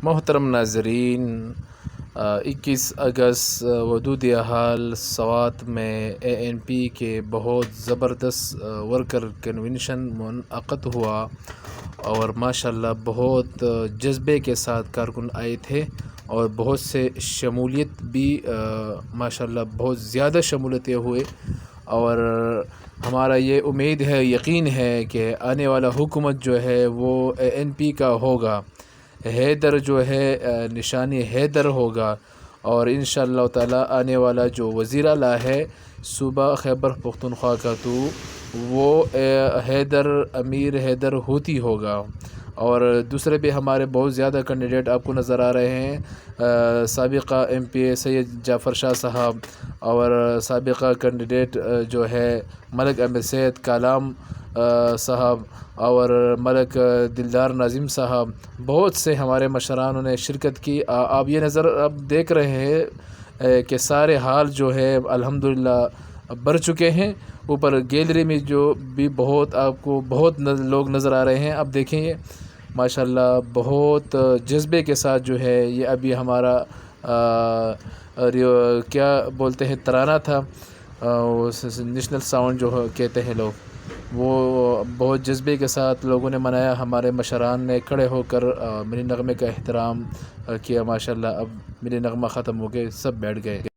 محترم ناظرین، 21 اگست ودود احال سوات میں ANP کے بہت زبردست ورکر کنونشن منعقد ہوا اور ماشاءاللہ بہت جذبے کے ساتھ کارکن آئے تھے اور بہت سے شمولیت بھی ماشاءاللہ بہت زیادہ شمولیتیں ہوئے، اور ہمارا یہ امید ہے، یقین ہے کہ آنے والا حکومت جو ہے وہ ANP کا ہوگا، حیدر جو ہے نشانی حیدر ہوگا، اور انشاءاللہ تعالی آنے والا جو وزیر اعلیٰ ہے صوبہ خیبر پختونخوا کا تو وہ حیدر امیر حیدر ہوتی ہوگا۔ اور دوسرے بھی ہمارے بہت زیادہ کینڈیڈیٹ آپ کو نظر آ رہے ہیں، سابقہ MP سید جعفر شاہ صاحب، اور سابقہ کینڈیڈیٹ جو ہے ملک احمد سید کالام صاحب، اور ملک دلدار ناظم صاحب، بہت سے ہمارے مشرانوں نے شرکت کی۔ آپ یہ نظر اب دیکھ رہے ہیں کہ سارے حال جو ہے الحمدللہ بھر چکے ہیں۔ اوپر گیلری میں جو بھی بہت آپ کو بہت لوگ نظر آ رہے ہیں، اب دیکھیں یہ ماشاءاللہ بہت جذبے کے ساتھ جو ہے یہ ابھی ہمارا کیا بولتے ہیں ترانہ تھا، نیشنل ساؤنڈ جو کہتے ہیں لوگ، وہ بہت جذبے کے ساتھ لوگوں نے منایا۔ ہمارے مشران نے کھڑے ہو کر ملی نغمے کا احترام کیا۔ ماشاءاللہ اب ملی نغمہ ختم ہو گئے، سب بیٹھ گئے۔